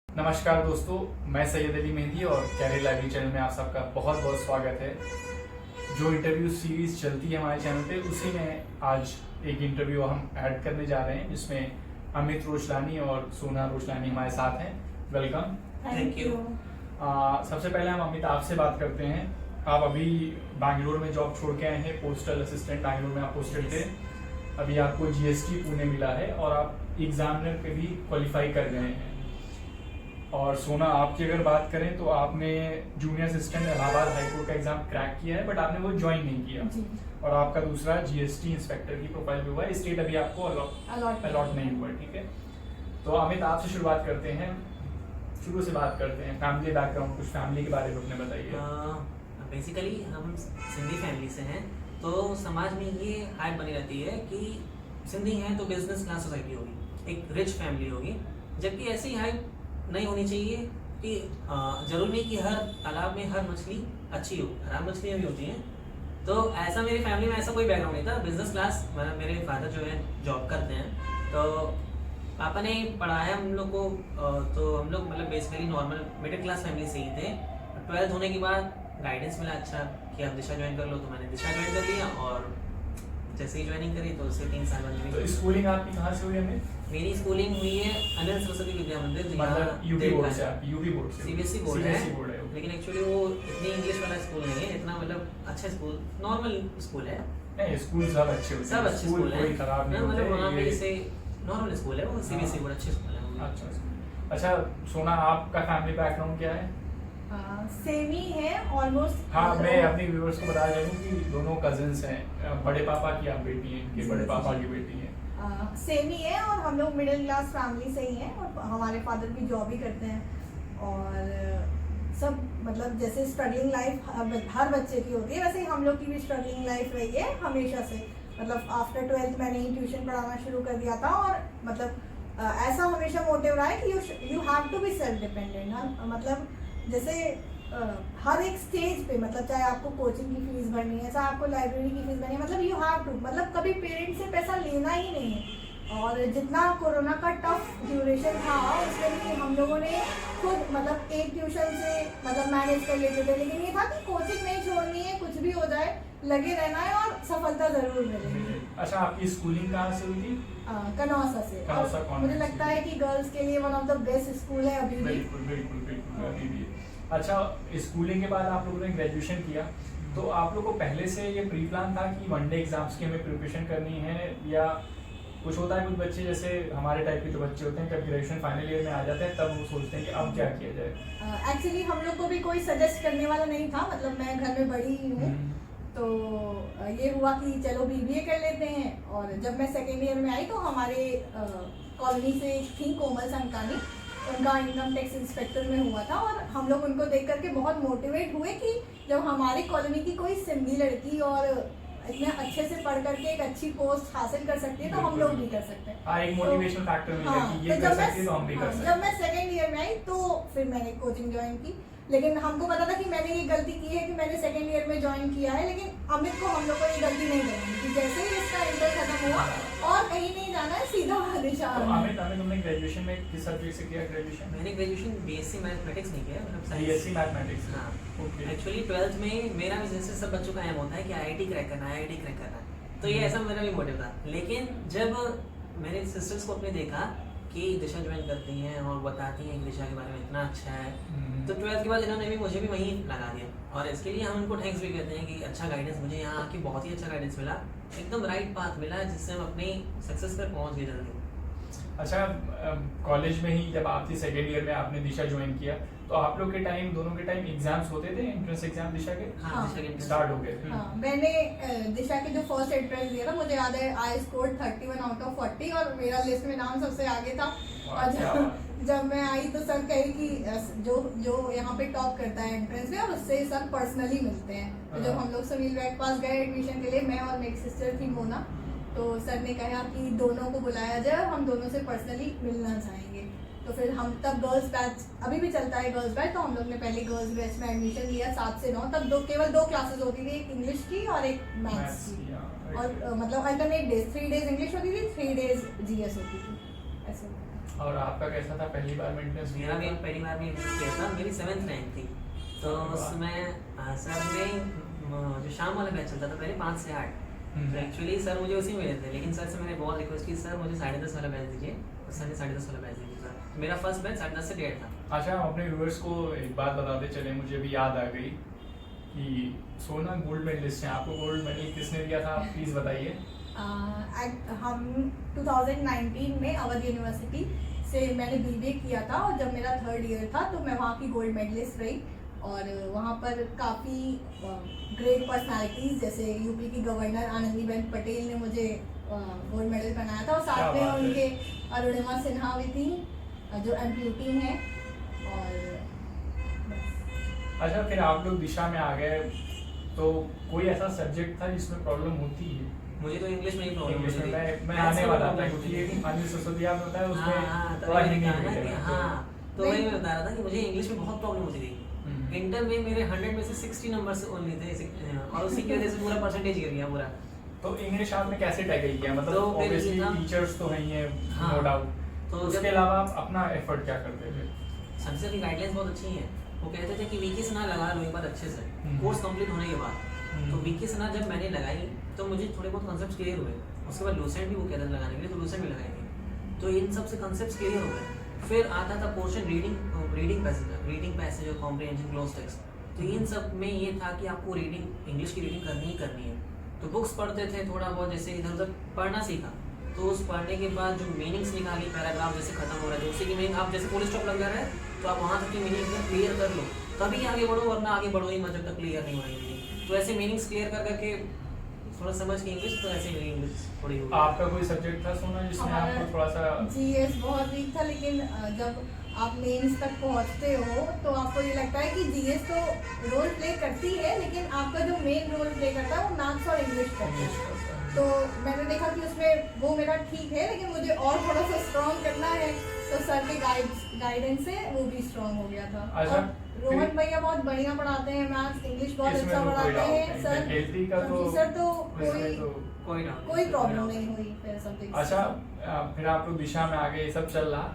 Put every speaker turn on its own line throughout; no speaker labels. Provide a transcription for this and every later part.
नमस्कार दोस्तों, मैं सैयद अली मेहंदी और कैरियर लाइब्रेरी चैनल में आप सबका बहुत बहुत स्वागत है। जो इंटरव्यू सीरीज चलती है हमारे चैनल पे, उसी में आज एक इंटरव्यू हम ऐड करने जा रहे हैं, जिसमें अमित रोशलानी और सोना रोशलानी हमारे साथ हैं। वेलकम।
Thank you.
सबसे पहले हम अमित आपसे बात करते हैं। आप अभी बैंगलोर में जॉब छोड़ के आए हैं, पोस्टल असिस्टेंट बैंगलोर में आप पोस्टेड थे। अभी आपको जीएसटी पुणे मिला है और आप एग्जामिनर पे भी क्वालिफाई कर गए हैं। और सोना, आपकी अगर बात करें तो आपने जूनियर असिस्टेंट इलाहाबाद हाईकोर्ट का एग्जाम क्रैक किया है, बट आपने वो ज्वाइन नहीं किया
जी।
और आपका दूसरा जीएसटी इंस्पेक्टर की प्रोफाइल पे हुआ है। स्टेट अभी आपको अलॉट नहीं हुआ है, ठीक है। तो अमित, आपसे शुरुआत करते हैं, शुरू से बात करते हैं। फैमिली बैकग्राउंड, कुछ फैमिली के बारे में अपने बताइए।
बेसिकली हम सिंधी फैमिली से हैं, तो समाज में ये हाइप बनी रहती है कि सिंधी हैं तो बिजनेस क्लास सोसाइटी होगी, एक रिच फैमिली होगी, जबकि ऐसी हाइप नहीं होनी चाहिए कि जरूरी नहीं कि हर तालाब में हर मछली अच्छी हो, खराब मछलियाँ भी होती हैं। तो ऐसा मेरी फैमिली में ऐसा कोई बैकग्राउंड नहीं था। बिजनेस क्लास, मेरे फादर जो है जॉब करते हैं, तो पापा ने पढ़ाया हम लोग को। तो हम लोग मतलब basically normal middle class family से ही थे। 12th होने के बाद गाइडेंस मिला अच्छा कि आप दिशा ज्वाइन कर लो, तो मैंने दिशा ज्वाइन कर लिया और जैसे ही ज्वाइनिंग करी तो उससे 3 साल बाद
तो स्कूलिंग आपकी कहाँ से हुई हमें?
मेरी स्कूलिंग हुई है अनिल सरस्वती विद्या मंदिर,
मतलब यूपी बोर्ड से? यूपी बोर्ड से?
सीबीएसई बोर्ड
CBSE
है,
बोर्ड है।
लेकिन एक्चुअली वो इतनी इंग्लिश वाला स्कूल नहीं है, इतना मतलब अच्छा स्कूल, नॉर्मल स्कूल है।
नहीं, स्कूल सब अच्छे होते हैं,
सब अच्छे स्कूल है,
कोई खराब नहीं
मतलब वहाँ पे
होते।
जैसे नॉर्मल स्कूल है वो, सीबीएसई बोर्ड अच्छे स्कूल है।
अच्छा, सोना, आपका फैमिली बैकग्राउंड क्या है?
सेम ही है ऑलमोस्ट।
हाँ, मैं अपने व्यूअर्स को बताना चाहूँ कि दोनों कजिन्स हैं। बड़े पापा की आप बेटी हैं, इनके बड़े पापा की बेटी हैं।
सेम ही है और हम लोग मिडिल क्लास फैमिली से ही हैं और हमारे फादर भी जॉब ही करते हैं। और सब मतलब जैसे स्ट्रगलिंग लाइफ हर बच्चे की होती है, वैसे ही हम लोग की भी स्ट्रगलिंग लाइफ रही है हमेशा से। मतलब आफ्टर 12th मैंने ही ट्यूशन पढ़ाना शुरू कर दिया था और मतलब ऐसा हमेशा मोटिव रहा है कि you have to be self dependent. मतलब जैसे हर एक स्टेज पे, मतलब चाहे आपको कोचिंग की फीस भरनी है, चाहे आपको लाइब्रेरी की फीस भरनी है, मतलब यू हैव टू, मतलब कभी पेरेंट्स से पैसा लेना ही नहीं है। और जितना कोरोना का टफ ड्यूरेशन था उसमें भी हम लोगों ने खुद मतलब एक ट्यूशन से मतलब मैनेज कर लेते थे, लेकिन ये था कि कोचिंग नहीं छोड़नी है, कुछ भी हो जाए लगे रहना है और सफलता जरूर मिलेगी।
अच्छा, आपकी स्कूलिंग कहाँ से हुई थी?
कनौसा से।
कनौसा
और मुझे लगता है कि गर्ल्स के लिए one of the best school है अभी भी।
बिल्कुल बिल्कुल बिल्कुल, अभी भी। अच्छा, स्कूलिंग के बाद आप लोगों ने ग्रेजुएशन किया, तो आप लोगों को पहले से ये प्री प्लान था कि वनडे एग्जाम्स की हमें प्रिपरेशन करनी है, या कुछ होता है कुछ बच्चे जैसे हमारे टाइप के जो बच्चे होते हैं, जब ग्रेजुएशन फाइनल ईयर में आ जाते हैं तब वो सोचते हैं कि अब क्या किया जाए?
एक्चुअली हम लोग को भी कोई सजेस्ट करने वाला नहीं था, मतलब मैं घर में बड़ी ही हूँ, तो ये हुआ कि चलो बीबीए कर लेते हैं। और जब मैं सेकेंड ईयर में आई तो हमारे कॉलोनी से थी कोमल संकानी, उनका इनकम टैक्स इंस्पेक्टर में हुआ था और हम लोग उनको देख करके बहुत मोटिवेट हुए कि जब हमारी कॉलोनी की कोई सिंधी लड़की और इतने अच्छे से पढ़ करके एक अच्छी पोस्ट हासिल कर सकती है तो हम लोग भी कर सकते हैं।
हाँ, एक मोटिवेशनल फैक्टर मिला कि ये कर सकते हैं तो हम भी कर सकते हैं।
जब मैं सेकेंड ईयर में आई तो फिर मैंने कोचिंग ज्वाइन की, लेकिन हमको पता था कि मैंने ये गलती की है कि मैंने सेकेंड ईयर में ज्वाइन किया है, लेकिन अमित को हम लोग को ये गलती नहीं करनी कि जैसे ही इसका इंटर खत्म हुआ और कहीं नहीं जाना है, सीधा दिशा।
तो अमित, तुमने ग्रेजुएशन में किस सब्जेक्ट से किया ग्रेजुएशन?
मैंने ग्रेजुएशन बीएससी मैथमेटिक्स नहीं किया, मतलब
बीएससी मैथमेटिक्स।
हाँ,
ओके।
एक्चुअली 12th में मेरा भी जैसे सब बच्चों का एम होता है कि आईआईटी क्रैक करना है, आईआईटी क्रैक करना है, तो ये ऐसा मेरा भी मोटिव था। लेकिन जब मैंने सिस्टर्स को अपने देखा कि दिशा ज्वाइन करती हैं और बताती हैं दिशा के बारे में इतना अच्छा है, तो 12th के बाद इन्होंने भी मुझे भी वहीं लगा दिया और इसके लिए हम उनको थैंक्स भी कहते हैं कि अच्छा गाइडेंस, मुझे यहाँ आके बहुत ही अच्छा गाइडेंस मिला, एकदम राइट पाथ मिला जिससे हम अपनी सक्सेस पर पहुँच गए जल्दी।
अच्छा, कॉलेज में ही जब आप थी सेकेंड ईयर में आपने दिशा ज्वाइन किया, तो आप लोग के टाइम, दोनों के टाइम एग्जाम्स होते थे, एंट्रेंस एग्जाम दिशा के?
हाँ, दिशा के
स्टार्ट हो गए थे।
हाँ, मैंने दिशा के जो फर्स्ट एंट्रेंस दिया था, मुझे याद है आई स्कोर्ड 31 आउट ऑफ 40 और मेरा लिस्ट में नाम सबसे आगे था। और जब मैं आई तो सर कही कि जो यहाँ पे टॉप करता है एंट्रेंस में और उससे सर पर्सनली मिलते हैं। तो जब हम लोग सुनील वैद के पास गए एडमिशन के लिए, मैं और मेरी सिस्टर थी मोना, तो सर ने कहा कि दोनों को बुलाया जाए और हम दोनों से पर्सनली मिलना चाहेंगे। तो फिर हम तब गर्ल्स बैच, अभी भी चलता है गर्ल्स बैच, तो हम लोग ने पहले गर्ल्स बैच में एडमिशन लिया 7 से 9। तब केवल 2 क्लासेस होती थी, एक इंग्लिश की और एक मैथ्स की। और मतलब अल्टरनेट डेज, 3 डेज इंग्लिश होती थी, 3 डेज जीएस होती थी, ऐसे।
और आपका कैसा था पहली बार मेंटेनेंस?
मेरा भी पहली बार में इंटरेस्ट किया था, मेरी 7th रैंक थी। तो उसमें सर ने जो शाम वाला बैच चलता था पहले 5 से 8, तो एक्चुअली सर मुझे उसी में मिले थे, लेकिन सर से मैंने बहुत रिक्वेस्ट की सर मुझे 10:30 वाला बैच दीजिए, तो सर ने 10:30 वाला बैच दीजिए सर। मेरा फर्स्ट बैच 10:30 से 1:30 था।
अच्छा, हम अपने व्यूअर्स को एक बात बताते चले, मुझे अभी याद आ गई कि सोना गोल्ड मेडलिस्ट हैं, आपको गोल्ड मेडल किसने दिया था, आप प्लीज़ बताइए।
हम 2019 में अवध यूनिवर्सिटी से मैंने बीबीए किया था, और जब मेरा 3rd ईयर था तो मैं वहाँ की गोल्ड मेडलिस्ट रही। और वहाँ पर काफ़ी ग्रेट पर्सनालिटीज़ जैसे यूपी की गवर्नर आनंदीबेन पटेल ने मुझे गोल्ड मेडल पहनाया था, और साथ में उनके अरुणिमा सिन्हा भी थी जो एम्प्यूटी हैं। और
अच्छा, फिर आप लोग दिशा में आ गए, तो कोई ऐसा सब्जेक्ट था जिसमें प्रॉब्लम होती है?
मुझे तो इंग्लिश में ही प्रॉब्लम
इंग्लिश
होती
में
थी।
मैं आने वाला था, क्योंकि अनिल सिसोदिया में होता है उसमें थोड़ा हिंदी में।
हाँ, तो वही मैं बता रहा था कि मुझे इंग्लिश में बहुत प्रॉब्लम होती थी। इंटर में मेरे 100 में से 60 नंबर ओनली थे, और उसी की वजह से पूरा परसेंटेज गिर गया पूरा।
तो इंग्लिश आपने कैसे टैकल किया? मतलब
तो फिर
ऑब्वियसली
ना-
टीचर्स तो हैं ही हैं,
हाँ,
नो डाउट,
तो
उसके
जब
अलावा आप अपना एफर्ट क्या करते थे?
संसद की गाइडलाइंस बहुत अच्छी हैं। वो कहते थे कि वीकी सना लगा लो एक बार अच्छे से, कोर्स कंप्लीट होने के बाद। तो वीकी सना जब मैंने लगाई तो मुझे थोड़े बहुत कॉन्सेप्ट्स क्लियर हुए। उसके बाद लूसेंट भी वो कहते थे लगाने के लिए, तो लूसेंट भी लगाई थी। तो इन सब से कॉन्सेप्ट्स क्लियर हो गए। फिर आता था पोर्शन रीडिंग पैसेज और कॉम्प्रिहेंशन क्लोज टेक्स्ट। तो इन सब में ये था कि आपको रीडिंग, इंग्लिश की रीडिंग करनी ही करनी है। तो बुक्स पढ़ते थे थोड़ा बहुत, जैसे इधर उधर पढ़ना सीखा। तो उस पढ़ने के बाद जो मीनिंग्स निकाली, पैराग्राफ जैसे खत्म हो रहा है तो उसी की मीनिंग आप जैसे फुल स्टॉप लग जा रहा है तो आप वहाँ तक की मीनिंग एकदम क्लियर कर लो, तभी आगे बढ़ो, वरना आगे बढ़ो ही मत जब तक क्लियर नहीं हो रही मीनिंग। तो ऐसे मीनिंग्स क्लियर कर करके थोड़ा समझ के इंग्लिश, तो ऐसे ही इंग्लिश थोड़ी हो।
आपका कोई सब्जेक्ट था सोना जिसमें आपको थोड़ा सा?
जीएस बहुत वीक था, लेकिन जब आप मेंस तक पहुंचते हो तो आपको ये लगता है कि जीएस तो रोल प्ले करती है, लेकिन आपका जो मेन रोल प्ले करता है वो मैथ्स और इंग्लिश करता है। तो मैंने देखा कि उसमें वो मेरा ठीक है, लेकिन मुझे और थोड़ा सा स्ट्रॉन्ग करना है, तो सर के गाइडेंस से वो भी स्ट्रॉन्ग हो गया था।
अच्छा,
और रोहन भैया बहुत बढ़िया पढ़ाते हैं मैथ्स, इंग्लिश बहुत
इसमें
अच्छा
तो कोई
पढ़ाते
डाउट
हैं
नहीं,
सर।
faculty का तो
सर तो
इसमें तो
कोई प्रॉब्लम नहीं हुई फिर सब्जेक्ट।
अच्छा, फिर आप लोग दिशा में आ गए, ये सब चल रहा।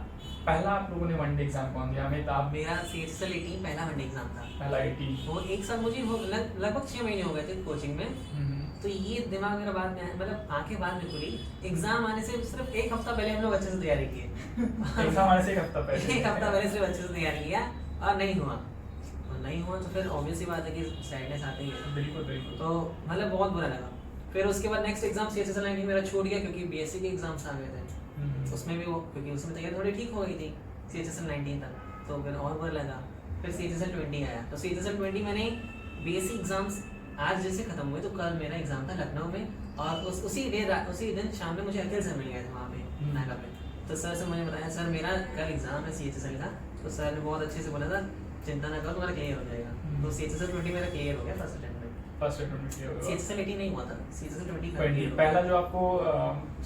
पहला आप लोगों ने वनडे एग्जाम कौन दिया? अमित, आप?
मेरा CHSL 18 पहला वनडे एग्जाम था।
पहला 18?
वो एक साल मुझे लगभग 6 महीने हो गए थे कोचिंग में। तो ये दिमाग मेरा बाद में, मतलब आंखें बाद में खुली। एग्जाम आने से सिर्फ 1 हफ्ता पहले हम लोग अच्छे से तैयारी किए।
एग्जाम आने से 1 हफ्ता पहले?
1 हफ्ता पहले सिर्फ अच्छे से तैयारी किया, और नहीं हुआ तो फिर ऑब्वियस ही बात है कि सैडनेस आती है।
बिल्कुल बिल्कुल।
तो मतलब बहुत बुरा लगा। फिर उसके बाद नेक्स्ट एग्जाम CHSL 19 मेरा छूट गया, क्योंकि BSc के एग्जाम्स आ गए थे। उसमें भी वो, क्योंकि उसमें तैयारी थोड़ी ठीक हो गई थी CHSL 19 तक, तो फिर और बुरा लगा। फिर CHSL 20 आया, तो CHSL 20 मैंने BSc एग्जाम्स आज जैसे खत्म हुए, तो कल मेरा एग्जाम था लखनऊ में, और उसी दिन शाम में मुझे अखिल सर मिल गए थे वहाँ पे नाका पे। तो सर से मैंने बताया सर मेरा कल एग्जाम है CHSL का, तो सर ने बहुत अच्छे से बोला था चिंता ना करो तुम्हारा क्लियर हो जाएगा। तो CHSL 20 मेरा क्लियर हो गया फर्स्ट अटेम्प्ट में।
फर्स्ट अटेम्प्ट क्लियर हो गया।
CHSL 18 नहीं हुआ था, CHSL 20 का
20 पहला जो आपको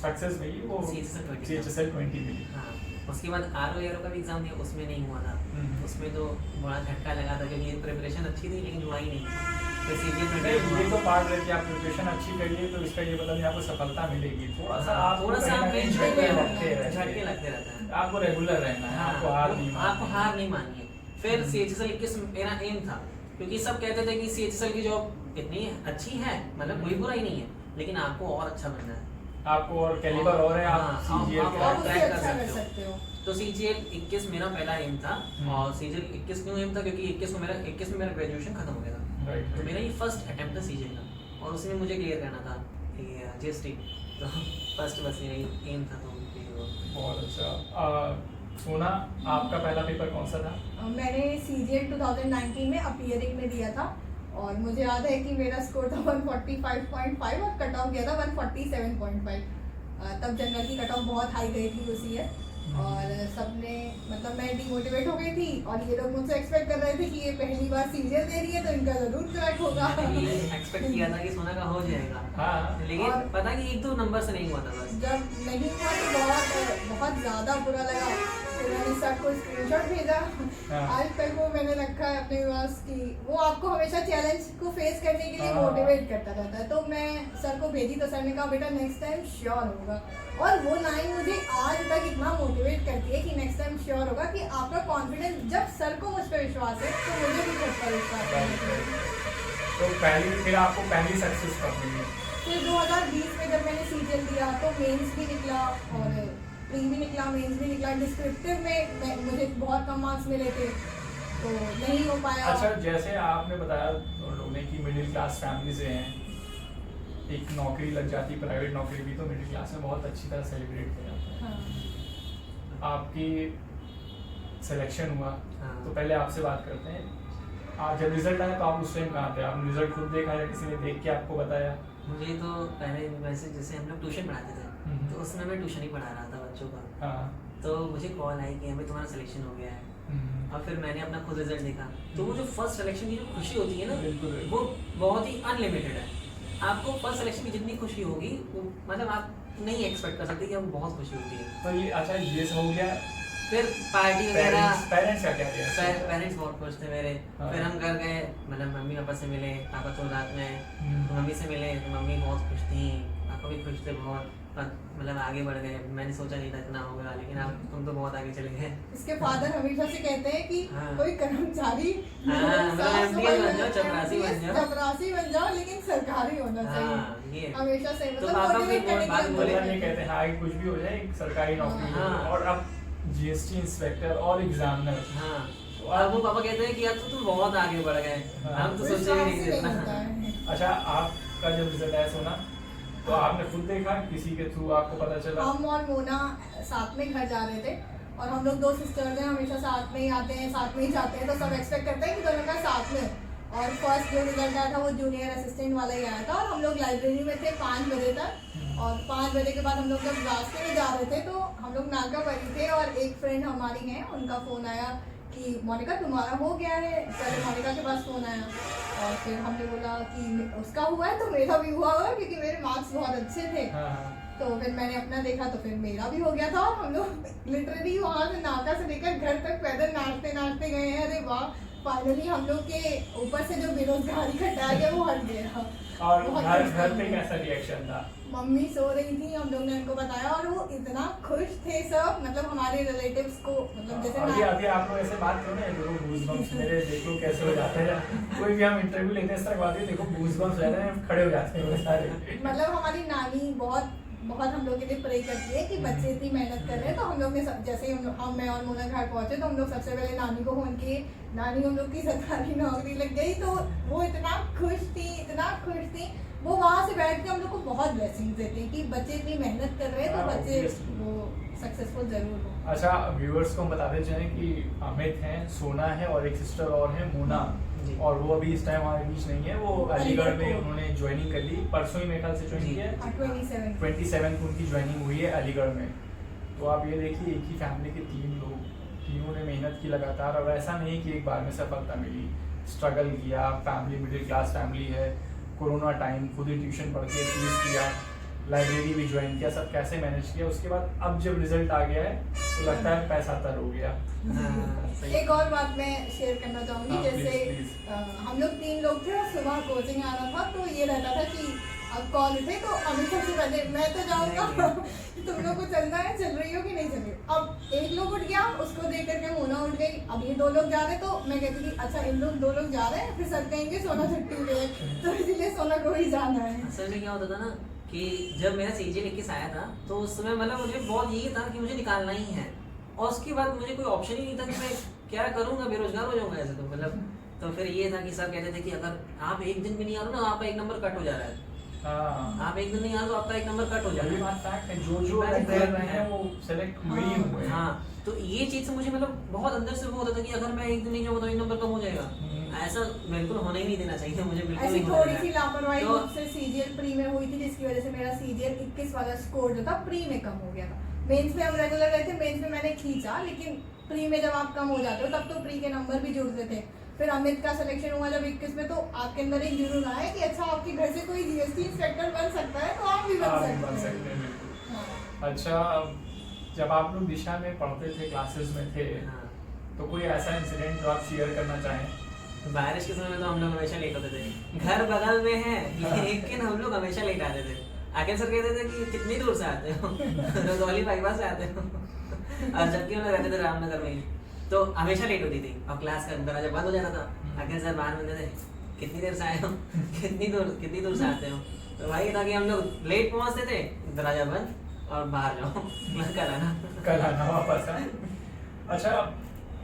सक्सेस मिली वो
CHSL 20
CHSL 20 मिली।
हाँ, उसके बाद RO का भी एग्जाम दिया, उसमें नहीं हुआ था। उसमें तो बड़ा झटका लगा था, क्योंकि प्रिपरेशन अच्छी थी लेकिन हुआ ही नहीं। फिर CGL 20
ये तो पार्ट है कि आप प्रिपरेशन अच्छी करिए तो इसका ये मतलब नहीं आपको सफलता मिलेगी। थोड़ा सा आपको झटके लगते
रहते हैं,
आपको रेगुलर रहना है, आपको हार नहीं
माननी है। फिर CHSL 21 मेरा एम था, क्योंकि सब कहते थे कि CHSL की जॉब इतनी अच्छी है, मतलब कोई बुराई नहीं है, लेकिन आपको और अच्छा बनना है,
आपको और कैलिबर और है, आप CGL
क्रैक कर सकते हो। तो CGL 21 मेरा पहला एम था, और CGL 21 क्यों एम था, क्योंकि 21 में मेरा ग्रेजुएशन खत्म हो गया था। तो मेरा ये फर्स्ट अटेम्प्ट था CGL का, और उसमें मुझे क्लियर करना था GST, तो फर्स्ट बस यही एम था। तो
बहुत अच्छा। सोना, आपका पहला पेपर कौन सा था?
मैंने CGL 2019 में अपीयरिंग में दिया था, और मुझे याद है कि मेरा स्कोर था 145.5 और कट ऑफ गया था 147.5। तब जनरल की कट ऑफ बहुत हाई गई थी उस ईयर, और सबने, मतलब मैं डिमोटिवेट हो गई थी, और ये लोग मुझसे एक्सपेक्ट कर रहे थे कि ये पहली बार CGL दे रही है तो इनका जरूर क्रैक होगा।
एक्सपेक्ट किया था कि सोना का हो जाएगा,
हाँ,
लेकिन पता कि 1-2 नंबर से नहीं हुआ था बस।
जब नहीं हुआ तो बहुत ज़्यादा बुरा लगा। फिर मैंने सर को स्क्रीनशॉट भेजा।
हाँ।
आज तक वो मैंने रखा है अपने पास कि वो आपको हमेशा चैलेंज को फेस करने के लिए
हाँ।
मोटिवेट करता रहता है। तो मैं सर को भेजी तो सर ने कहा बेटा नेक्स्ट टाइम श्योर होगा, और वो लाइन मुझे आज तक इतना मोटिवेट करती है कि नेक्स्ट टाइम श्योर होगा कि आपका कॉन्फिडेंस, जब सर को मुझ पर विश्वास है तो मुझे भी खुद पर विश्वास है।
तो फिर आपको पहली सक्सेस कब मिली?
फिर 2020 में जब मैंने सीजीएल दिया तो मेंस भी निकला और प्री भी निकला, मेंस भी निकला। डिस्क्रिप्टिव में मुझे बहुत कम मार्क्स मिले थे तो नहीं हो पाया।
अच्छा, जैसे आपने बताया लोगों ने कि मिडिल क्लास फैमिली से हैं, एक नौकरी लग जाती, प्राइवेट नौकरी भी तो मिडिल क्लास में बहुत अच्छी तरह सेलिब्रेट किया जाता है।
हाँ।
आपकी सिलेक्शन हुआ
हाँ।
तो पहले आपसे बात करते हैं, आप जब रिजल्ट आया तो आप उस टाइम कहाँ थे? आपने रिजल्ट खुद देखा या किसी ने देख के आपको बताया?
मुझे तो पहले वैसे जैसे हम लोग ट्यूशन पढ़ाते थे तो उसमें मैं ट्यूशन ही पढ़ा रहा था बच्चों का।
हाँ।
तो मुझे कॉल आई कि हमें तुम्हारा सिलेक्शन हो गया है। और फिर मैंने अपना खुद रिजल्ट देखा तो वो जो फर्स्ट सिलेक्शन की जो खुशी होती है ना,
बिल्कुल।
वो बहुत ही अनलिमिटेड है। आपको फर्स्ट सिलेक्शन की जितनी खुशी होगी वो मतलब आप नहीं एक्सपेक्ट कर सकते कि हम बहुत खुशी होती है।
तो ये अच्छा, ये हो गया।
फिर पार्टी वगैरह,
पेरेंट्स का क्या किया?
पेरेंट्स बहुत खुश थे मेरे।
हाँ।
फिर हम घर गए, मतलब मम्मी पापा से मिले, पापा तो रात में,
हम्म।
तो मम्मी से मिले तो मम्मी बहुत खुश थी, पापा भी खुश थे बहुत, मतलब आगे बढ़ गए। मैंने सोचा नहीं था इतना होगा, लेकिन आप तुम तो बहुत आगे चले गए।
इसके फादर हमेशा से कहते हैं कि
हाँ।
कोई कर्मचारी
हाँ,
साफ
मतलब
सफाई
MTS बन जाओ,
में-
चपरासी बन जाओ।
चपरासी बन जाओ, लेकिन सरकारी होना चाहिए
हाँ, ये
हमेशा से।
तो
मतलब
पापा
मोटिवेट
भी
करने के
बहुत
लिए
बात बोले।
मतलब ये कहते हैं हाँ कि कुछ भी हो जाए, एक सरकारी नौकरी
हाँ।
हो। और अब जीएसटी इंस्पेक्टर और एग्जामिनर।
हाँ, और वो पापा कहते हैं कि यार तो तुम बहुत आगे बढ़ गए,
हाँ।
हम तो सोचे भी नहीं थे
विश्वास ही
इतना।
नहीं होता है।
अच्छा, आपका जब रिजल्ट आया सोना, तो आपने खुद देखा, किसी के थ्रू आपको पता चला?
हम और मोना साथ में घर जा रहे थे और हम लोग 2 सिस्टर्स हैं, हमेशा साथ में ही आते हैं, साथ में ही जाते हैं, तो सब एक्सपेक्ट करते हैं कि दोनों का साथ में। और फर्स्ट जो रिजल्ट आया था वो जूनियर असिस्टेंट वाला ही आया था और हम लोग लाइब्रेरी में थे 5 बजे तक। और 5 बजे के बाद हम लोग जब रास्ते में जा रहे थे तो हम लोग नाका बनी थे और एक फ्रेंड हमारी है, उनका फ़ोन आया कि मोनिका तुम्हारा हो गया है। पहले मोनिका के पास फ़ोन आया और फिर हमने बोला कि उसका हुआ है तो मेरा भी हुआ होगा, क्योंकि मेरे मार्क्स बहुत अच्छे थे।
हाँ, हाँ।
तो फिर मैंने अपना देखा तो फिर मेरा भी हो गया था और हम लोग लिटरली वहाँ से नाका से लेकर घर तक पैदल नाचते नाचते गए हैं। अरे वाह, फाइनली हम लोग के ऊपर से जो बेरोजगारी का टैग है वो हट गया।
और
बहुत
घर
खुश
घर
थे।
पे कैसा रिएक्शन था?
मम्मी सो रही थी, हम लोग ने उनको बताया और वो इतना खुश थे सब, मतलब हमारे रिलेटिव्स को, मतलब जैसे
अभी
ना-
अभी आप लोग ऐसे बात करो ना, देखो गूज़बम्प्स मेरे, देखो कैसे हो जाते हैं। कोई भी हम इंटरव्यू लेते हैं इस तरह बात है, देखो गूज़बम्प्स रहते हैं, खड़े हो जाते हैं वो सारे।
मतलब हमारी नानी बहुत बहुत हम लोग के लिए प्रे करती है कि बच्चे इतनी मेहनत कर रहे हैं। तो हम लोग ने जैसे ही मैं और मोना घर पहुंचे तो हम लोग सबसे पहले नानी को फोन किए। नानी हम लोग की सरकारी नौकरी लग गई, तो वो इतना खुश थी। वो वहाँ से बैठ के हम लोग को बहुत ब्लेसिंग देते हैं कि बच्चे इतनी मेहनत कर रहे हैं तो
हाँ,
बच्चे
obviously।
वो सक्सेसफुल जरूर हो।
अच्छा, व्यूअर्स को हम बताते चाहें कि अमित हैं, सोना है और एक सिस्टर और है मोना,
जी।
और वो अभी इस टाइम हमारे बीच नहीं है। वो अलीगढ़ में
अलीगढ़
उन्होंने ज्वाइनिंग कर ली, परसों ही मेरे ख्याल से ज्वाइन
जी।
किया है।
27
27 को उनकी ज्वाइनिंग हुई है अलीगढ़ में। तो आप ये देखिए, एक ही फैमिली के 3 लोग, तीनों ने मेहनत की लगातार, और ऐसा नहीं कि एक बार में सफलता मिली। स्ट्रगल किया, फैमिली मिडिल क्लास फैमिली है, कोरोना टाइम खुद ही ट्यूशन पढ़ के चूज किया, लाइब्रेरी भी ज्वाइन किया, सब कैसे मैनेज किया। उसके बाद अब जब रिजल्ट आ गया है तो लगता है पैसा तर हो गया।
हाँ, सही।
एक और बात मैं शेयर करना चाहूंगी।
हाँ,
जैसे
please।
हम लोग 3 लोग थे और सुबह कोचिंग आना था, तो ये रहता था कि अब कॉल उठे तो अमित सबसे पहले मैं तो जाऊंगा तुम लोग को चलना है, चल रही हो कि नहीं चल रही हो। अब एक लोग उठ गया, उसको देख करके मोना उठ गई। अब ये 2 लोग जा रहे, तो मैं कहती थी अच्छा इन लोग 2 लोग जा रहे हैं, फिर सर कहेंगे सोना छुट्टी हुई है, तो इसीलिए सोना को ही जाना है।
असल में क्या होता था ना कि जब मेरा सीजीएल 21 आया था तो उस समय मतलब मुझे बहुत यही था कि मुझे निकालना ही है, और उसके बाद मुझे कोई ऑप्शन ही नहीं था कि मैं क्या करूँगा, बेरोजगार हो जाऊँगा ऐसे तो मतलब। तो फिर ये था कि सर कहते थे कि अगर आप एक दिन भी नहीं आ रहे ना, आपका 1 नंबर कट हो जा रहा है।
हाँ,
आप एक दिन नहीं आ रहे तो आपका 1 नंबर कट हो जा
ये
रहा है।
बात फैक्ट है, जो कर रहे हैं वो सेलेक्ट हुए ही हुए हैं।
हाँ, तो ये चीज से मुझे मतलब बहुत अंदर से वो होता था कि अगर मैं एक दिन नहीं जाऊँगा तो 1 नंबर कम हो जाएगा। ऐसा बिल्कुल होने ही नहीं देना चाहिए, मुझे बिल्कुल
ऐसी
नहीं होने
थोड़ी
देना
सी
है।
लापरवाही
तो-
मुझसे सीजीएल प्री में हुई थी, जिसकी वजह से मेरा सीजीएल 21 वाला स्कोर जो था प्री में कम हो गया था। मेंस में हम रेगुलर रहे थे, मेंस में मैंने खींचा, लेकिन प्री में जब आप कम हो जाते हो तब तो प्री के नंबर भी जुड़ते थे। फिर अमित का सिलेक्शन हुआ जब 21 में, तो आपके अंदर एक जुनून आया कि अच्छा आपके घर से कोई जीएसटी इंस्पेक्टर बन सकता है तो आप भी
हाँ,
बन
बन
सकते
सकते
हैं।
हैं, बिल्कुल।
हाँ।
अच्छा, जब आप लोग दिशा में पढ़ते थे, क्लासेस में थे,
हाँ।
तो कोई ऐसा इंसिडेंट जो आप शेयर करना चाहें?
बारिश के समय में तो हम लोग हमेशा लेट होते थे, घर बगल में है लेकिन हम लोग हमेशा लेट आते थे। आखिर सर कहते थे कि कितनी दूर से आते हो रजौली बाईपास से आते हो और जबकि हम लोग रहते थे रामनगर में ही, तो हमेशा लेट होती थी और क्लास का दरवाजा बंद हो जाता था। आखिर सर बाहर मिलते थे, कितनी देर से आए हो कितनी दूर से आते हो। तो भाई था कि हम लोग लेट पहुंचते थे, दरवाजा बंद और बाहर जाओ
कल आना वापस है। अच्छा,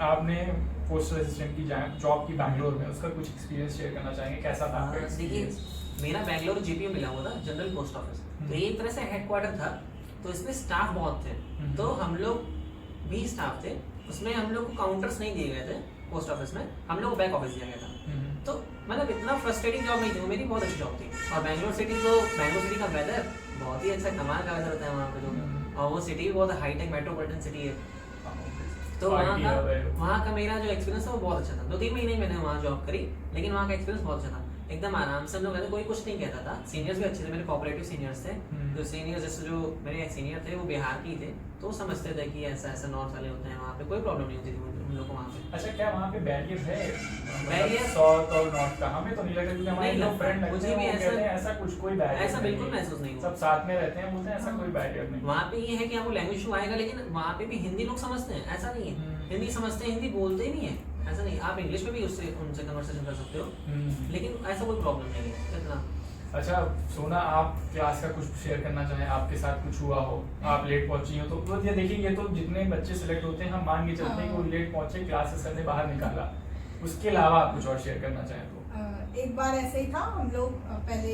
आपने पोस्टल असिस्टेंट की जॉब की बैंगलोर में, उसका कुछ एक्सपीरियंस शेयर करना चाहेंगे? कैसा था आपका
देखिए,
एक्सपीरियंस?
मेरा बैंगलोर जीपीओ मिला हुआ था, जनरल पोस्ट ऑफिस। तो ये एक तरह से हेडक्वार्टर था, तो इसमें स्टाफ बहुत थे, तो हम लोग भी स्टाफ थे। उसमें हम लोग को काउंटर्स नहीं दिए गए थे पोस्ट ऑफिस में, हम लोग को बैक ऑफिस दिया गया था। तो मतलब इतना फ्रस्ट्रेटिंग जॉब नहीं थी वो, मेरी बहुत अच्छी जॉब थी। और बैंगलोर सिटी का वेदर बहुत ही अच्छा, कमाल का वेदर होता है वहाँ पे तो। और वो सिटी भी बहुत हाईटेक मेट्रोपॉलिटन सिटी है, तो वहाँ का मेरा जो एक्सपीरियंस था वो बहुत अच्छा था। 2-3 महीने मैंने वहाँ जॉब करी, लेकिन वहाँ का एक्सपीरियंस बहुत अच्छा था। एकदम आराम से हम लोग रहते, कोई कुछ नहीं कहता था। सीनियर्स भी अच्छे थे, मेरे कोऑपरेटिव सीनियर्स थे। जो सीनियर्स जैसे जो मेरे सीनियर थे वो बिहार के ही थे, तो वो समझते थे कि ऐसा ऐसा नॉर्थ वाले होते हैं, वहाँ पे कोई प्रॉब्लम नहीं होती थी हम लोग को वहाँ पे।
अच्छा, क्या वहाँ पे बैरियर है?
बैरियर
साउथ और नॉर्थ का हमें तो नहीं लगता, क्योंकि हमारे
नहीं
लोग
लगता।
फ्रेंड लगते
मुझे
हैं,
भी
वो
ऐसा-
कहते हैं ऐसा कुछ कोई बैरियर
ऐसा बिल्कुल महसूस नहीं हुआ।
सब साथ में रहते हैं, बोलते हैं ऐसा कोई बैरियर नहीं।
वहाँ पे ये है कि आपको लैंग्वेज इशू आएगा, लेकिन वहाँ पे भी हिंदी लोग समझते हैं, ऐसा नहीं है। हिंदी समझते हैं, हिंदी बोलते ही नहीं है, ऐसा नहीं। आप इंग्लिश में भी उससे उनसे कन्वर्सेशन कर सकते हो, लेकिन ऐसा कोई प्रॉब्लम नहीं है इतना।
अच्छा सोना, आप क्लास का कुछ शेयर करना चाहें? आपके साथ कुछ हुआ हो, आप लेट पहुंची हो, तो ये देखिए, ये तो जितने बच्चे सिलेक्ट होते हैं हम मान के चलते हैं कि वो लेट पहुंचे, क्लास से सर ने बाहर निकाला। उसके अलावा आप कुछ और शेयर करना चाहें तो?
एक बार ऐसे ही था, हम लोग पहले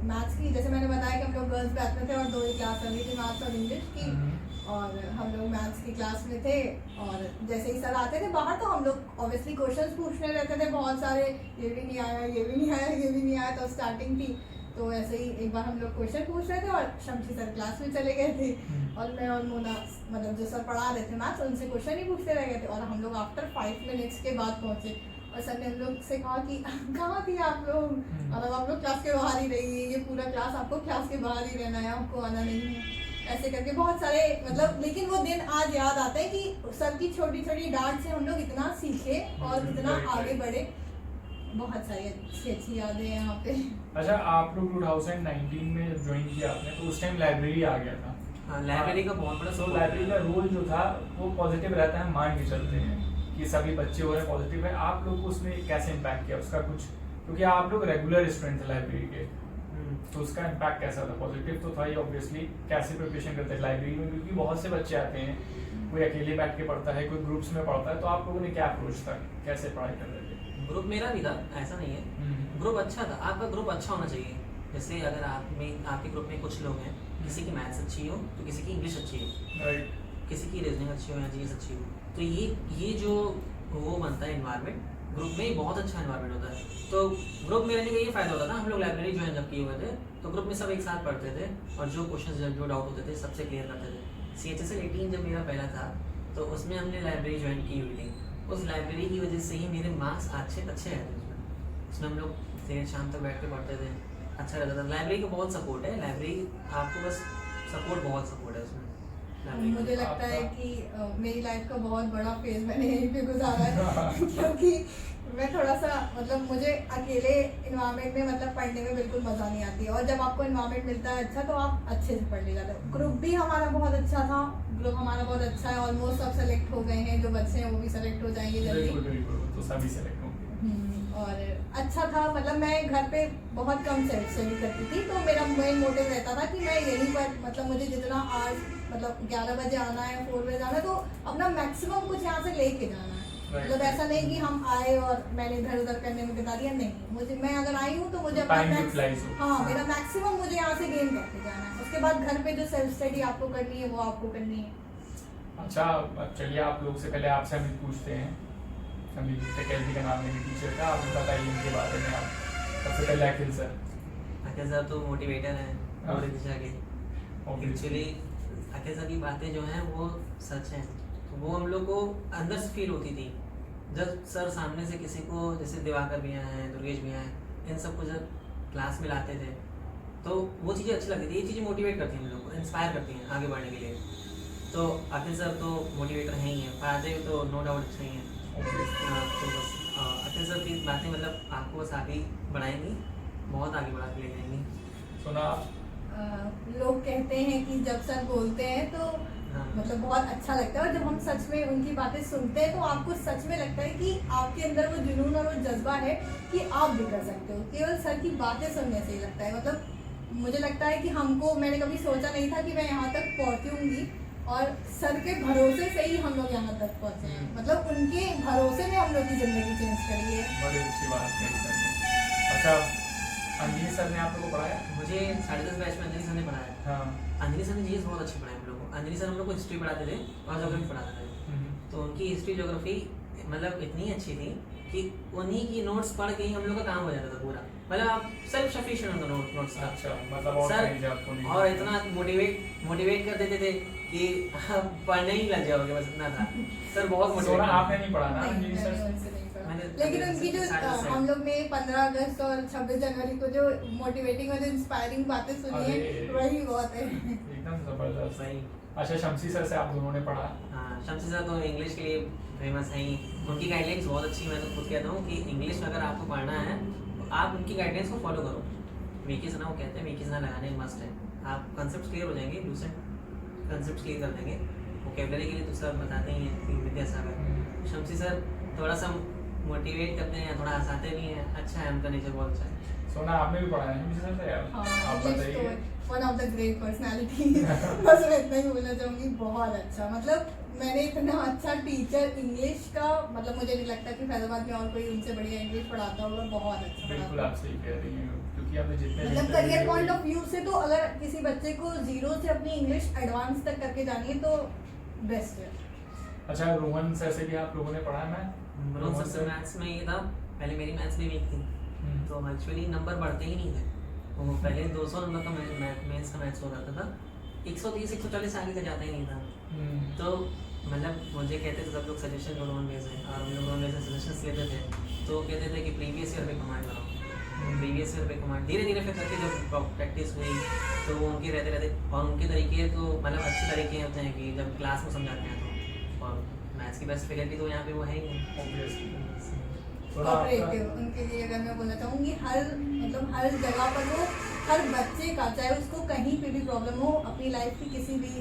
मैथ्स की, जैसे मैंने बताया कि हम लोग गर्ल्स बैच में थे और 2 ही क्लास चल रही थी, मैथ्स और इंग्लिश की। और हम लोग मैथ्स की क्लास में थे और जैसे ही सर आते थे बाहर, तो हम लोग ऑब्वियसली क्वेश्चंस पूछने रहते थे बहुत सारे, ये भी नहीं आया, ये भी नहीं आया, ये भी नहीं आया। तो स्टार्टिंग थी, तो ऐसे ही एक बार हम लोग क्वेश्चन पूछ रहे थे और शमशी सर क्लास में चले गए थे और मैं और मोना, मतलब जो सर पढ़ा रहे थे मैथ्स, उनसे क्वेश्चन ही पूछते रह गए थे। और हम लोग आफ्टर 5 मिनट्स के बाद पहुंचे और सर ने हम लोग से कहा कि कहाँ थी आप लोग, मतलब आप लोग क्लास के बाहर ही रहिए, ये पूरा क्लास आपको क्लास के बाहर ही रहना है, आपको आना नहीं है। ऐसे करके बहुत सारे, मतलब लेकिन वो दिन आज याद आता है कि सर की छोटी छोटी डांट से हम लोग इतना सीखे और इतना आगे बढ़े। बहुत सारी अच्छी यादें हैं यहाँ पे।
अच्छा, आप लोग 2019 में जब ज्वाइन किया आपने, तो उस टाइम लाइब्रेरी आ गया था।
हाँ, लाइब्रेरी का बहुत बड़ा
तो लाइब्रेरी का रोल जो था वो पॉजिटिव रहता है, मान के चलते हैं कि सभी बच्चे हो रहे हैं पॉजिटिव है। आप लोग को उसमें कैसे इम्पैक्ट किया उसका कुछ, क्योंकि आप लोग रेगुलर स्टूडेंट थे लाइब्रेरी के, तो उसका इम्पैक्ट कैसा था? पॉजिटिव तो था ही ऑब्वियसली। कैसे प्रिपरेशन करते हैं लाइब्रेरी में, क्योंकि बहुत से बच्चे आते हैं, कोई अकेले बैठ के पढ़ता है, कोई ग्रुप्स में पढ़ता है, तो आप लोगों ने क्या अप्रोच था, कैसे पढ़ाई कर रहे थे?
ग्रुप मेरा भी था, ऐसा नहीं है। ग्रुप अच्छा था, आपका ग्रुप अच्छा होना चाहिए। जैसे अगर आपके ग्रुप में कुछ लोग हैं, किसी की मैथ्स अच्छी हो तो किसी की इंग्लिश अच्छी हो,
राइट,
किसी की रीजनिंग अच्छी हो या जीएस अच्छी हो, तो ये जो वो बनता है इन्वायरमेंट, ग्रुप में ही बहुत अच्छा इन्वायरमेंट होता है। तो ग्रुप में रहने का ये फायदा होता था, हम लोग लाइब्रेरी ज्वाइन जब किए हुए थे तो ग्रुप में सब एक साथ पढ़ते थे और जो क्वेश्चन जो डाउट होते थे सबसे क्लियर करते थे। CHSL 18 जब मेरा पहला था तो उसमें हमने लाइब्रेरी ज्वाइन की हुई थी। उस लाइब्रेरी की वजह से ही मेरे मार्क्स अच्छे आए थे उसमें हम लोग देर शाम तक बैठ के पढ़ते थे, अच्छा रहता था। लाइब्रेरी का बहुत सपोर्ट है, लाइब्रेरी आपको बस बहुत सपोर्ट है उसमें।
मुझे लगता है कि मेरी लाइफ का बहुत बड़ा फेज मैंने यहीं पे गुजारा है क्योंकि मैं थोड़ा सा, मतलब मुझे अकेले इन्वायरमेंट में मतलब पढ़ने में बिल्कुल मज़ा नहीं आती है, और जब आपको इन्वायरमेंट मिलता है अच्छा तो आप अच्छे से पढ़ ले जाते हो। ग्रुप भी हमारा बहुत अच्छा था, ग्रुप हमारा बहुत अच्छा है, ऑलमोस्ट सब सेलेक्ट हो गए हैं, जो बच्चे हैं वो भी सेलेक्ट हो जाएंगे जल्दी।
बिल्कुल, तो सभी सेलेक्ट होंगे।
और अच्छा था, मतलब मैं घर पे बहुत कम सेल्फ स्टडी करती थी, तो मेरा मेन मोटिव रहता था कि मैं यहीं पर, मतलब मुझे जितना आज मतलब 11 बजे आना है, 4 बजे जाना है, तो अपना मैक्सिमम कुछ यहाँ से लेके जाना है। मतलब ऐसा नहीं कि हम आए और मैंने इधर उधर करने में बिता दिया, नहीं, मुझे, मैं अगर आई हूँ तो मुझे अपना मेरा मैक्सिमम मुझे यहाँ से गेन करके जाना है। उसके बाद घर पे जो सेल्फ स्टडी आपको करनी है वो आपको करनी है।
अच्छा, चलिए आप लोग से पहले आपसे हम पूछते हैं, अमित टेकेल्टी का नाम मेरी टीचर था, आप बताइए इनके बारे में। आप सबसे पहले अखिल सर
तो मोटिवेटर हैं हमारी दिशा के। एक्चुअली अखिल सर की बातें जो हैं वो सच हैं, तो वो हम लोग को अंदर से फील होती थी जब सर सामने से किसी को, जैसे दिवाकर भैया हैं, दुर्गेश भैया हैं, इन सबको जब क्लास में लाते थे तो वो चीज़ें अच्छी लगती थी। ये चीज़ें मोटिवेट करती हैं हम लोग को, इंस्पायर करती हैं आगे बढ़ने के लिए। तो अखिल सर तो मोटिवेटर हैं ही हैं, फादर तो नो डाउट अच्छे ही हैं। तो बस अखिल सर की बातें मतलब आपको बस आगे बढ़ाएंगी, बहुत आगे बढ़ा के ले जाएंगी।
सुना
लोग कहते हैं कि जब सर बोलते हैं तो
हाँ।
मतलब बहुत अच्छा लगता है, और जब हम सच में उनकी बातें सुनते हैं तो आपको सच में लगता है कि आपके अंदर वो जुनून और वो जज्बा है कि आप भी कर सकते हो। केवल सर की बातें सुनने से ही लगता है, मतलब मुझे लगता है कि हमको, मैंने कभी सोचा नहीं था कि मैं यहाँ तक पहुँचूंगी, और सर के भरोसे से ही हम लोग यहाँ तक पहुँचे हैं। मतलब उनके भरोसे में हम लोग की ज़िंदगी चेंज करी है।
बड़ी अच्छी बात कही सर ने। अच्छा, अंजलि सर ने आप लोगों को पढ़ाया?
मुझे 10:30 बैच में अंजलि सर ने पढ़ाया।
हाँ।
अंजलि सर ने जीएस बहुत अच्छी पढ़ाई हम लोग को। अंजलि सर हम लोग को हिस्ट्री पढ़ाते थे और ज्योग्राफी पढ़ाते थे। तो उनकी हिस्ट्री ज्योग्राफी मतलब इतनी अच्छी थी कि उन्हीं की नोट्स पढ़ के ही हम लोग का काम हो जाता था पूरा। मतलब आप सेल्फ सफिशिएंट होंगे नोट्स का।
अच्छा, मतलब और
सर
कहीं आपको नहीं।
और इतना मोटिवेट कर देते थे कि आप पढ़ने ही लग जाओगे, बस इतना था। सर बहुत
सोना
मोटिवेट।
आपने नहीं पढ़ा ना
नहीं,
अंजलि
मैंने
सर?
उनसे नहीं पढ़ा।
मैंने
लेकिन उनकी जो
10:30
हम लोग ने 15 अगस्त और 26 जनवरी को जो मोटिवेटिंग और इंस्पायरिंग बातें सुनी है,
अरे।
वही बहुत है।
एकदम जबरदस्त।
सही।
अच्छा, शमसी सर से आप दोनों ने पढ़ा?
हाँ, शमसी सर तो इंग्लिश के लिए फेमस है ही। उनकी गाइडलाइंस बहुत अच्छी है। मैं तो खुद कहता हूँ कि इंग्लिश में अगर आपको पढ़ना है तो आप उनकी गाइडलाइंस को फॉलो करो। वीकीज ना, वो कहते हैं वीकीज ना लगाने मस्ट है। आप कंसेप्ट क्लियर हो जाएंगे, लूसेंट कंसेप्ट क्लियर कर देंगे। वोकैबुलरी के लिए तो सर बताते ही हैं विद्यासागर। शमसी सर थोड़ा सा मोटिवेट करते हैं, थोड़ा हंसाते भी हैं। अच्छा है, उनका नेचर बहुत अच्छा है।
सोना आपने भी पढ़ा है शमसी सर से यार? आप बताइए।
One of the great personality. बस मैं इतना ही बोलना चाहूँगी, बहुत अच्छा। मतलब मैंने इतना अच्छा टीचर इंग्लिश का, मतलब मुझे नहीं लगता कि फैजाबाद में और कोई उनसे बढ़िया इंग्लिश पढ़ाता होगा। बहुत अच्छा
बिल्कुल
पढ़ाता
आप सही कह रही हैं, क्योंकि आपने जितने
मतलब
भी
करियर
interview
पॉइंट
लिए-
ऑफ व्यू से तो अगर किसी बच्चे को जीरो से अपनी इंग्लिश एडवांस तक करके जानी है तो बेस्ट है।
अच्छा, रोहन सर से भी आप लोगों ने पढ़ा है? मैं
रोहन सर से मैथ्स में ये था, पहले मेरी मैथ्स भी वीक थी तो एक्चुअली नंबर बढ़ते ही नहीं थे। वो पहले 200 नंबर का मेंस का मैथ्स हो जाता था, 130 140 आगे का जाता ही नहीं था। तो मतलब मुझे कहते थे सब लोग सजेशन जो रोहन में से, और हम लोग रोहन में से सजेशंस लेते थे तो कहते थे कि प्रीवियस ईयर पे कमांड कराओ, प्रीवियस ईयर पे कमांड। धीरे धीरे फिर करके जब प्रैक्टिस हुई तो वो उनके रहते और उनके तरीके तो मतलब अच्छे तरीके होते हैं कि जब क्लास में समझाते हैं तो। और मैथ्स की बेस्ट फैकल्टी तो यहाँ पे वो है ही
Obviously।
कोऑपरेटिव उनके लिए अगर मैं बोलना चाहूँगी, हर जगह पर वो हर बच्चे का, चाहे उसको कहीं पे भी प्रॉब्लम हो, अपनी लाइफ की किसी भी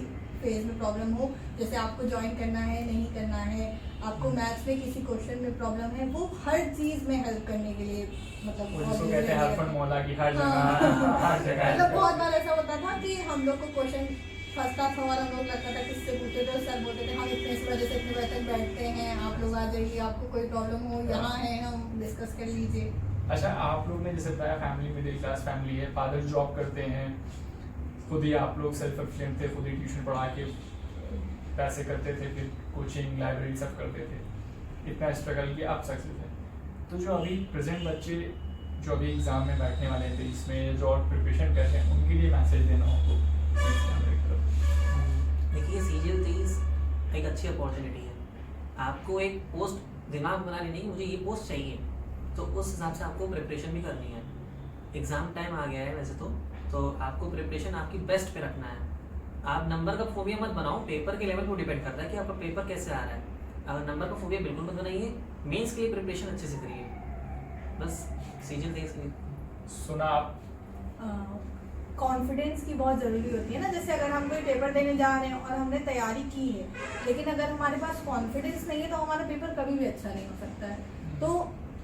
फेज में प्रॉब्लम हो, जैसे आपको ज्वाइन करना है नहीं करना है, आपको मैथ्स में किसी क्वेश्चन में प्रॉब्लम है, वो हर चीज़ में हेल्प करने के लिए मतलब
वो
बहुत
जिसको
ही
कहते हैं
ready
हरफन
रहते हैं।
मौला की हर
हाँ।
जगह हर जगह
मतलब बहुत बार ऐसा होता था कि हम लोग को क्वेश्चन फंसता था और हम लोग लगता था किससे पूछे, तो सर बोलते थे हम इतने इस वजह से इतने बजे तक बैठते हैं, आप लोग आ जाइए, आपको कोई प्रॉब्लम हो यहाँ है, हम डिस्कस कर लीजिए।
अच्छा, आप लोग ने जैसे बताया फैमिली मिडिल क्लास फैमिली है, फादर जॉब करते हैं, खुद ही आप लोग सेल्फ एफिशिएंट थे, खुद ही ट्यूशन पढ़ा के पैसे करते थे, फिर कोचिंग लाइब्रेरी सब करते थे, इतना स्ट्रगल किया, आप सक्सेस है। तो जो अभी प्रेजेंट बच्चे जो अभी एग्जाम में बैठने वाले थे इसमें जो और प्रिपरेशन कर रहे हैं, उनके लिए मैसेज देना हो तो
देखिए सीजीएल 23 एक अच्छी अपॉर्चुनिटी है। आपको एक पोस्ट दिमाग बना लेनी है, मुझे ये पोस्ट चाहिए, तो उस हिसाब से आपको प्रिपरेशन भी करनी है। एग्ज़ाम टाइम आ गया है वैसे तो आपको प्रिपरेशन आपकी बेस्ट पे रखना है। आप नंबर का फोबिया मत बनाओ, पेपर के लेवल पर डिपेंड करता है कि आपका पेपर कैसे आ रहा है। अगर नंबर का फोबिया बिल्कुल मत बनाइए, मेंस के लिए प्रिपरेशन अच्छे से करिए, बस सीजीएल 23 के लिए।
सुना आप?
कॉन्फिडेंस की बहुत ज़रूरी होती है ना, जैसे अगर हम कोई पेपर देने जा रहे हैं और हमने तैयारी की है, लेकिन अगर हमारे पास कॉन्फिडेंस नहीं है तो हमारा पेपर कभी भी अच्छा नहीं हो सकता है। तो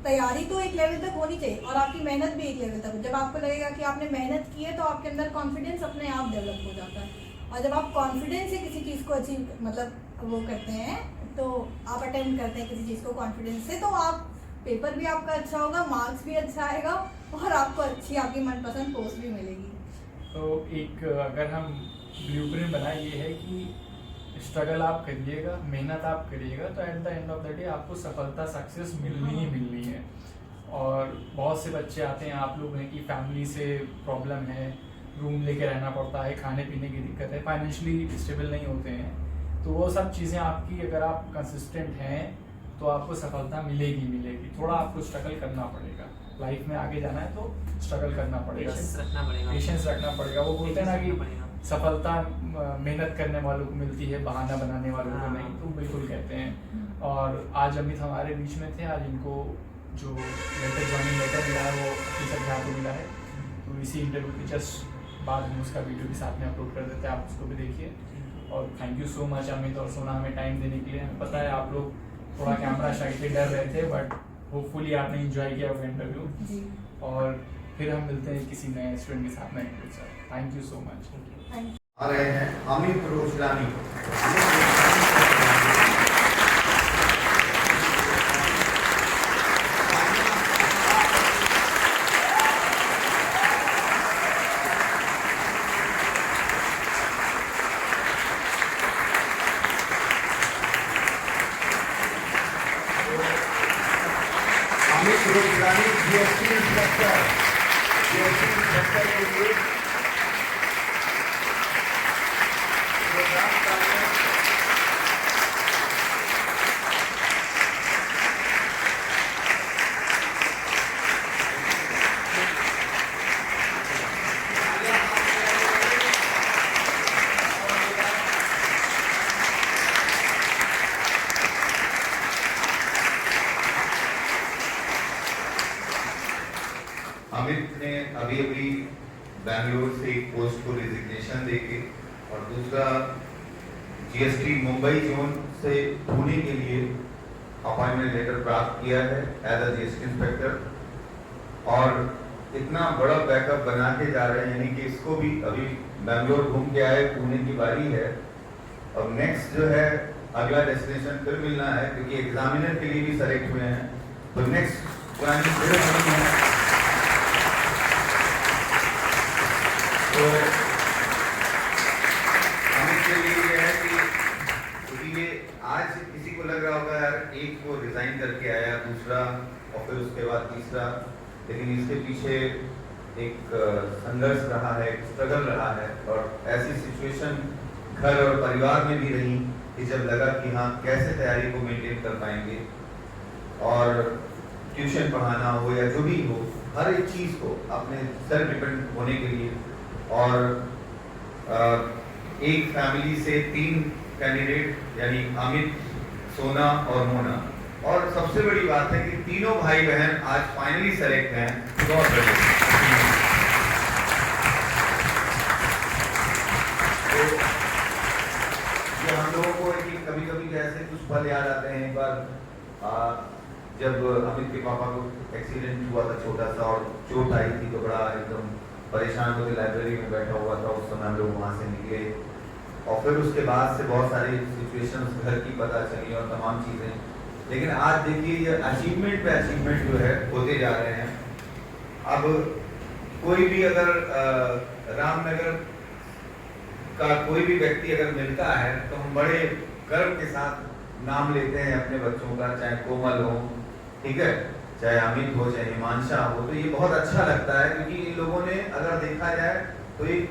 तैयारी तो एक लेवल तक होनी चाहिए और आपकी मेहनत भी एक लेवल तक। जब आपको लगेगा कि आपने मेहनत की है तो आपके अंदर कॉन्फिडेंस अपने आप डेवलप हो जाता है, और जब आप कॉन्फिडेंस से किसी चीज़ को अचीव मतलब वो करते हैं, तो आप अटेम्प्ट करते हैं किसी चीज़ को कॉन्फिडेंस से, तो आप पेपर भी आपका अच्छा होगा, मार्क्स भी अच्छा आएगा और आपको अच्छी आपकी मनपसंद पोस्ट भी मिलेगी।
तो एक अगर हम ब्लूप्रिंट बनाए ये है कि स्ट्रगल आप करिएगा, मेहनत आप करिएगा, तो at the end of the day आपको सफलता सक्सेस मिलनी ही मिलनी है। और बहुत से बच्चे आते हैं, आप लोग हैं कि फैमिली से प्रॉब्लम है, रूम लेके रहना पड़ता है, खाने पीने की दिक्कत है, फाइनेंशियली स्टेबल नहीं होते हैं, तो वो सब चीज़ें आपकी अगर आप कंसिस्टेंट हैं तो आपको सफलता मिलेगी। थोड़ा आपको स्ट्रगल करना पड़ेगा, लाइफ में आगे जाना है तो स्ट्रगल करना पड़ेगा,
पेशेंस रखना पड़ेगा।
पेशेंस रखना पड़ेगा। वो बोलते हैं ना कि सफलता मेहनत करने वालों को मिलती है, बहाना बनाने वालों को
हाँ।
नहीं, तो बिल्कुल कहते हैं। और आज अमित हमारे बीच में थे, आज इनको जो लेटर ज्वाइनिंग लेटर मिला है वो अपनी सब यहाँ को मिला है, तो इसी इंटरव्यू के जस्ट बाद हम उसका वीडियो भी साथ में अपलोड कर देते हैं, आप उसको भी देखिए। और thank you so much Amit और सोना हमें टाइम देने के लिए। हमें पता है आप लोग थोड़ा कैमरा शायद से डर रहे थे, बट होपफुली आपने एंजॉय किया वो इंटरव्यू।
जी
और फिर हम मिलते हैं किसी नए स्टूडेंट के साथ, नए इंटरव्यू के साथ। Thank you so much.
Thank you.
आ रहे हैं अमित रोचलानी। अमित रोचलानी जीएसटी इंस्पेक्टर के लिए अमित ने अभी अभी बैंगलोर से एक पोस्ट को रिजिग्नेशन देके और दूसरा जीएसटी मुंबई जोन से पुणे के लिए अपॉइंटमेंट लेटर प्राप्त किया है एज अ जीएसटी इंस्पेक्टर। और इतना बड़ा बैकअप बना के जा रहे हैं, यानी कि इसको भी अभी बैंगलोर घूम के आए, पुणे की बारी है। और नेक्स्ट जो है अगला डेस्टिनेशन फिर मिलना है, क्योंकि एग्जामिनर के लिए भी सेलेक्ट हुए हैं, तो नेक्स्ट ज्वाइनिंग फिर होनी है। तो अमित के लिए ये है कि क्योंकि ये आज किसी को लग रहा होगा यार एक को रिजाइन करके आया, दूसरा और फिर उसके बाद तीसरा, लेकिन इसके पीछे एक संघर्ष रहा है, एक स्ट्रगल रहा है। और ऐसी सिचुएशन घर और परिवार में भी रही कि जब लगा कि हाँ कैसे तैयारी को मेंटेन कर पाएंगे, और ट्यूशन पढ़ाना हो या जो भी हो, हर एक चीज़ को अपने सेल्फ डिपेंड होने के लिए। और एक फैमिली से 3 कैंडिडेट यानी अमित, सोना और मोना, और सबसे बड़ी बात है कि तीनों भाई बहन आज फाइनली सेलेक्ट हैं। बहुत बढ़िया। तो ये हम लोगों को कभी कभी ऐसे कुछ पल याद आते हैं। एक बार जब अमित के पापा को एक्सीडेंट हुआ था छोटा सा, और चोट आई थी, तो बड़ा एकदम परेशान होकर लाइब्रेरी में बैठा हुआ था। उस समय हम लोग वहाँ से निकले, और फिर उसके बाद से बहुत सारी सिचुएशंस घर की पता चली और तमाम चीज़ें। लेकिन आज देखिए ये अचीवमेंट पे अचीवमेंट जो है होते जा रहे हैं। अब कोई भी अगर रामनगर का कोई भी व्यक्ति अगर मिलता है तो हम बड़े गर्व के साथ नाम लेते हैं अपने बच्चों का, चाहे कोमल हो, ठीक है, चाहे अमित हो, चाहे हिमांशा हो। तो ये बहुत अच्छा लगता है, क्योंकि इन लोगों ने अगर देखा जाए तो एक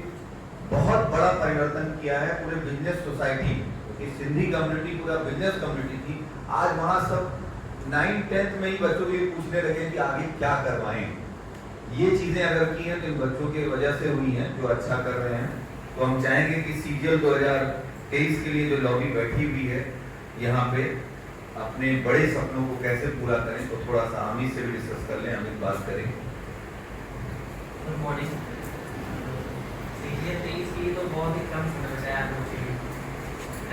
बहुत बड़ा परिवर्तन किया है पूरे बिजनेस सोसाइटी। क्योंकि सिंधी कम्युनिटी पूरा बिजनेस कम्युनिटी थी, आज वहाँ सब 9th-10th में ही बच्चों को ये पूछने लगे कि आगे क्या करवाएं। ये चीजें अगर की हैं तो इन बच्चों की वजह से हुई हैं जो अच्छा कर रहे हैं। तो हम चाहेंगे कि CGL 2023 के लिए जो लॉबी बैठी हुई है यहाँ पे, अपने बड़े सपनों को कैसे पूरा करें, तो थोड़ा सा अमित से भी डिस्कस कर लें। अमित बात करें।
Good morning. CGL 23 के लिए तो बहुत ही कम समय बचा है मुझे।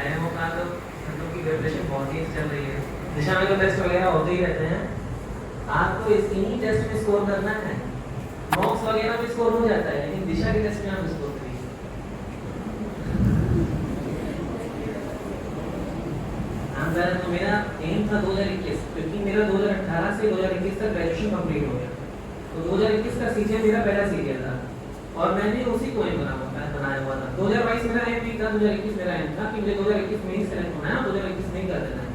एमओ का तो हम लोग की प्रिपरेशन बहुत ही चल रही है। दिशा में तो टेस्ट वगैरह होते ही रहते हैं। आपको इन्हीं टेस्ट में स्कोर करना है। मॉक्स वगैरह में स्कोर हो जाता है, लेकिन दिशा के टेस्ट में आप स्कोर करिए। तो मेरा एम था 2021, क्योंकि मेरा 2018 से 2021 तक ग्रेजुएशन कंप्लीट हो गया, तो 2021 का CGL मेरा पहला CGL था, और मैंने उसी को एम बनाया हुआ था। 2022 मेरा एम नहीं था, 2021 मेरा एम था कि मुझे 2021 में ही सेलेक्ट होना है, 2021 में ही कर देना है।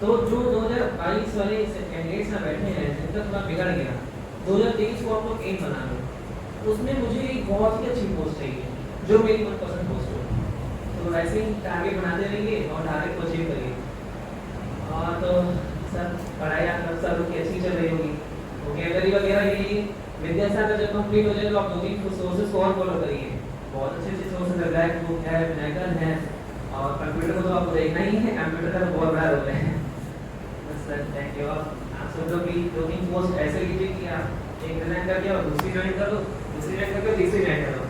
तो जो 2022 वाले कैंडिडेट्स में बैठे हैं जिनका थोड़ा बिगड़ गया, 2023 को आप लोग एम बना लो। उसमें मुझे एक बहुत ही अच्छी पोस्ट चाहिए जो मेरी मनपसंद पोस्ट हो, तो वैसे ही टारगेट बनाते रहिए और टारगेट को अचीव करिए। और तो सर पढ़ाई आप सब की अच्छी चल रही होगी, वोकैबुलरी वगैरह ये विद्यासागर जब कंप्लीट हो जाए तो आप 2-3 सोर्सेज को और फॉलो करिए। बहुत अच्छे अच्छे सोर्स लग रहा है कि वो क्या है, विनायकन है, और कंप्यूटर को तो आपको देखना ही है, कंप्यूटर का तो बहुत बड़ा रोल है। बस सर थैंक यू। आप सब लोग भी 2-3 पोस्ट ऐसे लीजिए कि आप एक डिजाइन करके और दूसरी ज्वाइन कर दो, दूसरी ज्वाइन करके तीसरी ज्वाइन कर दो।